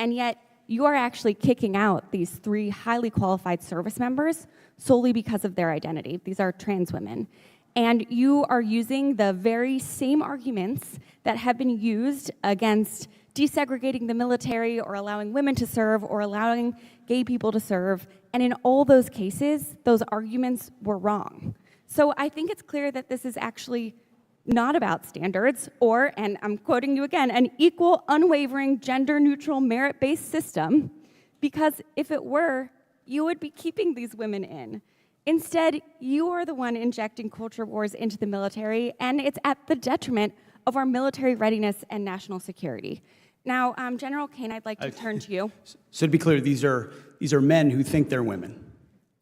And yet, you are actually kicking out these 3 highly qualified service members solely because of their identity. These are trans women. And you are using the very same arguments that have been used against desegregating the military or allowing women to serve or allowing gay people to serve. And in all those cases, those arguments were wrong. So I think it's clear that this is actually not about standards or, and I'm quoting you again, an equal, unwavering, gender-neutral, merit-based system, because if it were, you would be keeping these women in. Instead, you are the one injecting culture wars into the military, and it's at the detriment of our military readiness and national security. Now, General Kane, I'd like to turn to you. So to be clear, these are men who think they're women.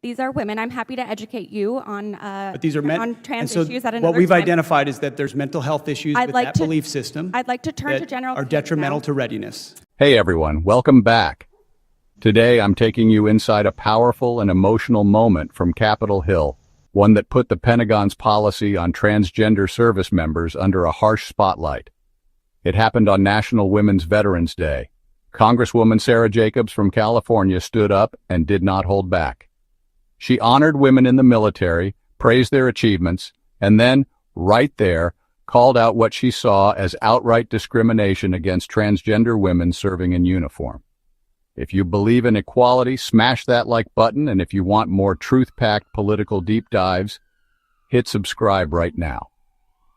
These are women. I'm happy to educate you on, but these are men, on trans and so issues at another what we've time. identified is that there's mental health issues with that belief system. I'd like to turn to General are Kane detrimental now. to readiness. Hey everyone, welcome back. Today I'm taking you inside a powerful and emotional moment from Capitol Hill, one that put the Pentagon's policy on transgender service members under a harsh spotlight. It happened on National Women's Veterans Day. Congresswoman Sara Jacobs from California stood up and did not hold back. She honored women in the military, praised their achievements, and then, right there, called out what she saw as outright discrimination against transgender women serving in uniform. If you believe in equality, smash that like button, and if you want more truth-packed political deep dives, hit subscribe right now.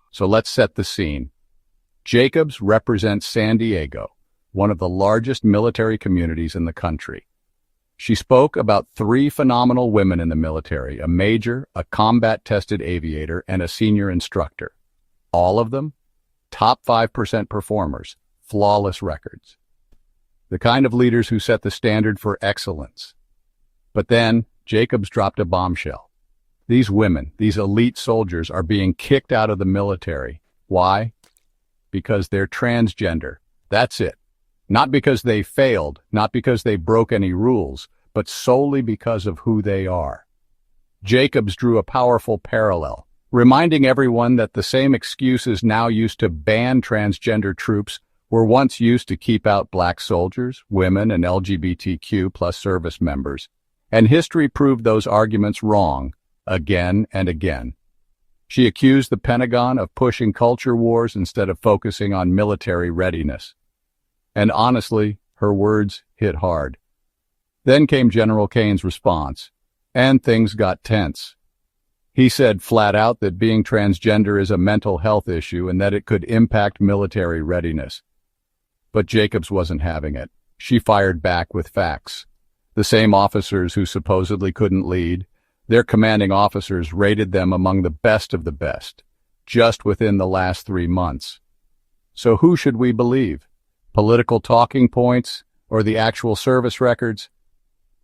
So let's set the scene. Jacobs represents San Diego, one of the largest military communities in the country. She spoke about 3 phenomenal women in the military, a major, a combat-tested aviator, and a senior instructor. All of them, top 5% performers, flawless records. The kind of leaders who set the standard for excellence. But then, Jacobs dropped a bombshell. These women, these elite soldiers, are being kicked out of the military. Why? Because they're transgender. That's it. Not because they failed, not because they broke any rules, but solely because of who they are. Jacobs drew a powerful parallel, reminding everyone that the same excuses now used to ban transgender troops were once used to keep out black soldiers, women, and LGBTQ plus service members. And history proved those arguments wrong, again and again. She accused the Pentagon of pushing culture wars instead of focusing on military readiness. And honestly, her words hit hard. Then came General Kane's response, and things got tense. He said flat out that being transgender is a mental health issue and that it could impact military readiness. But Jacobs wasn't having it. She fired back with facts. The same officers who supposedly couldn't lead, their commanding officers rated them among the best of the best, just within the last 3 months. So who should we believe? Political talking points, or the actual service records?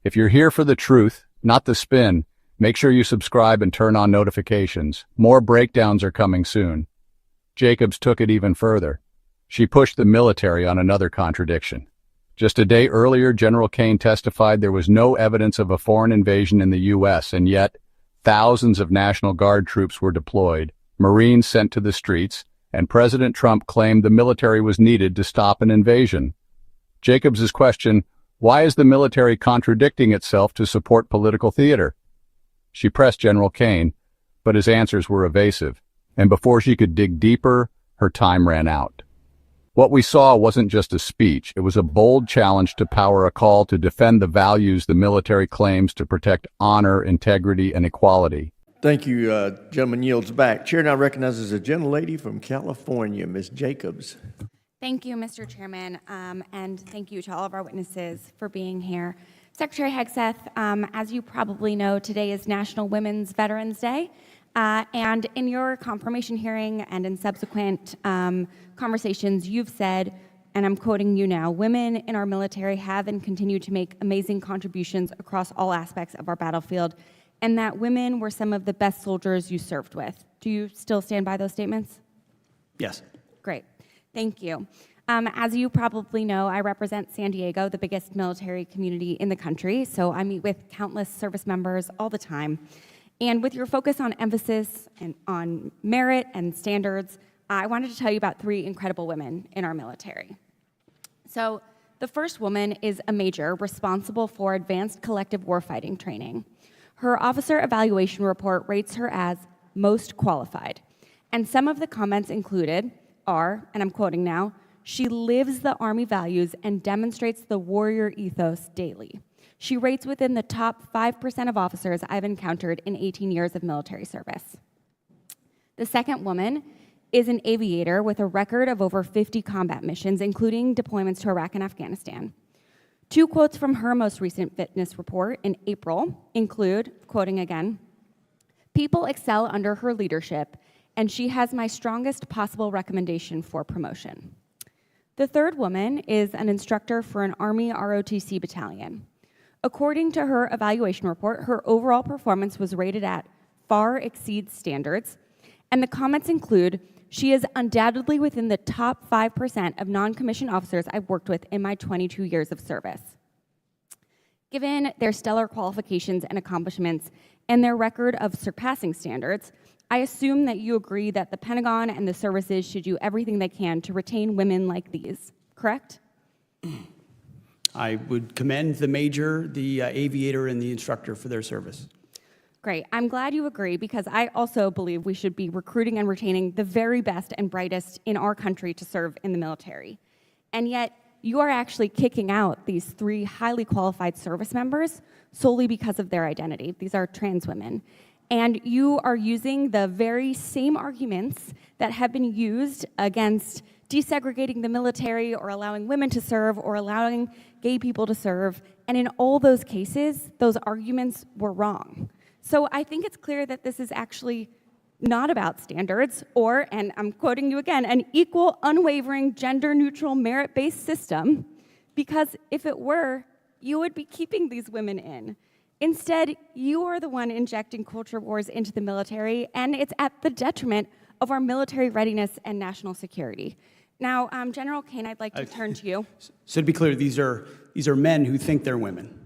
If you're here for the truth, not the spin, make sure you subscribe and turn on notifications. More breakdowns are coming soon. Jacobs took it even further. She pushed the military on another contradiction. Just a day earlier, General Kane testified there was no evidence of a foreign invasion in the U.S., and yet thousands of National Guard troops were deployed, Marines sent to the streets, and President Trump claimed the military was needed to stop an invasion. Jacobs's question, why is the military contradicting itself to support political theater? She pressed General Kane, but his answers were evasive, and before she could dig deeper, her time ran out. What we saw wasn't just a speech, it was a bold challenge to power, a call to defend the values the military claims to protect: honor, integrity, and equality. Thank you, gentleman yields back. Chair now recognizes a gentlelady from California, Ms. Jacobs. Thank you, Mr. Chairman, and thank you to all of our witnesses for being here. Secretary Hegseth, as you probably know, today is National Women's Veterans Day, and in your confirmation hearing and in subsequent conversations, you've said, and I'm quoting you now, women in our military have and continue to make amazing contributions across all aspects of our battlefield, and that women were some of the best soldiers you served with. Do you still stand by those statements? Yes. Great. Thank you. As you probably know, I represent San Diego, the biggest military community in the country, so I meet with countless service members all the time. And with your focus on emphasis and on merit and standards, I wanted to tell you about 3 incredible women in our military. So The first woman is a major responsible for advanced collective warfighting training. Her officer evaluation report rates her as most qualified. And some of the comments included are, and I'm quoting now, "She lives the Army values and demonstrates the warrior ethos daily. She rates within the top 5% of officers I've encountered in 18 years of military service." The second woman is an aviator with a record of over 50 combat missions, including deployments to Iraq and Afghanistan. Two quotes from her most recent fitness report in April include, quoting again, "People excel under her leadership, and she has my strongest possible recommendation for promotion." The third woman is an instructor for an Army ROTC battalion. According to her evaluation report, her overall performance was rated at far exceeds standards, and the comments include, "She is undoubtedly within the top 5% of non-commissioned officers I've worked with in my 22 years of service." Given their stellar qualifications and accomplishments and their record of surpassing standards, I assume that you agree that the Pentagon and the services should do everything they can to retain women like these, correct? I would commend the major, the aviator, and the instructor for their service. Great. I'm glad you agree, because I also believe we should be recruiting and retaining the very best and brightest in our country to serve in the military. And yet, you are actually kicking out these three highly qualified service members solely because of their identity. These are trans women. And you are using the very same arguments that have been used against desegregating the military or allowing women to serve or allowing gay people to serve. And in all those cases, those arguments were wrong. So I think it's clear that this is actually not about standards or, and I'm quoting you again, an equal, unwavering, gender-neutral, merit-based system, because if it were, you would be keeping these women in. Instead, you are the one injecting culture wars into the military, and it's at the detriment of our military readiness and national security. Now, General Kane, I'd like to turn to you. So to be clear, these are men who think they're women.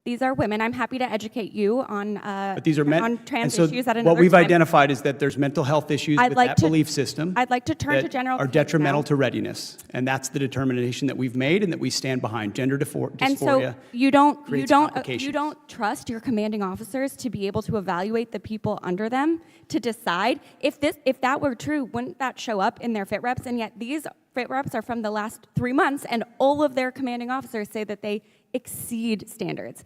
These are women. I'm happy to educate you on But these are men. on trans and so issues at another what we've time. identified is that there's mental health issues with that belief system. I'd like to turn to that General are Kane detrimental now. to readiness, and that's the determination that we've made and that we stand behind. Gender dysphoria. And so you don't complications. trust your commanding officers to be able to evaluate the people under them to decide if that were true, wouldn't that show up in their fit reps? And yet these fit reps are from the last 3 months, and all of their commanding officers say that they exceed standards.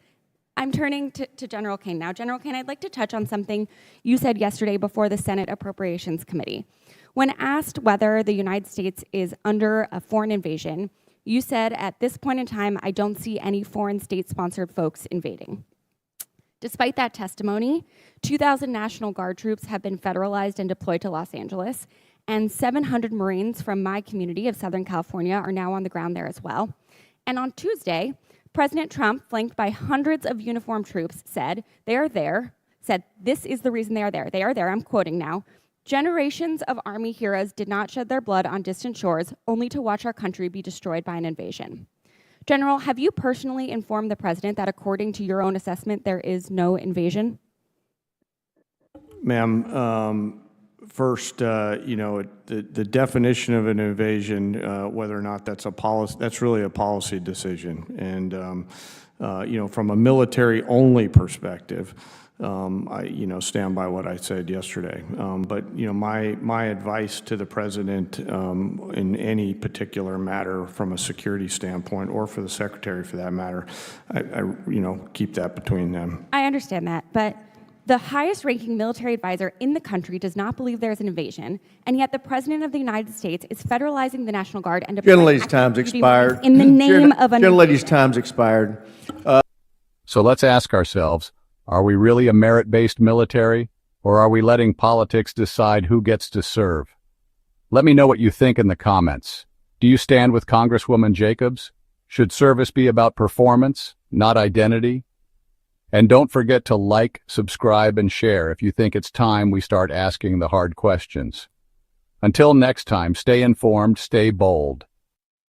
I'm turning to General Kane now. General Kane, I'd like to touch on something you said yesterday before the Senate Appropriations Committee. When asked whether the United States is under a foreign invasion, you said, "At this point in time, I don't see any foreign state-sponsored folks invading." Despite that testimony, 2,000 National Guard troops have been federalized and deployed to Los Angeles, and 700 Marines from my community of Southern California are now on the ground there as well. And on Tuesday, President Trump, flanked by hundreds of uniformed troops, said they are there, said this is the reason they are there. They are there, I'm quoting now. "Generations of Army heroes did not shed their blood on distant shores only to watch our country be destroyed by an invasion." General, have you personally informed the president that according to your own assessment, there is no invasion? Ma'am, first, the definition of an invasion, whether or not that's a policy, that's really a policy decision. And, from a military-only perspective, I, stand by what I said yesterday. But, my advice to the president in any particular matter from a security standpoint, or for the secretary for that matter, I keep that between them. I understand that, but the highest ranking military advisor in the country does not believe there's an invasion, and yet the President of the United States is federalizing the National Guard and deploying Gentlelady's time's active duty expired. Marines in the name of an Gentlelady's invasion. time's expired. So let's ask ourselves, are we really a merit-based military, or are we letting politics decide who gets to serve? Let me know what you think in the comments. Do you stand with Congresswoman Jacobs? Should service be about performance, not identity? And don't forget to like, subscribe, and share if you think it's time we start asking the hard questions. Until next time, stay informed, stay bold.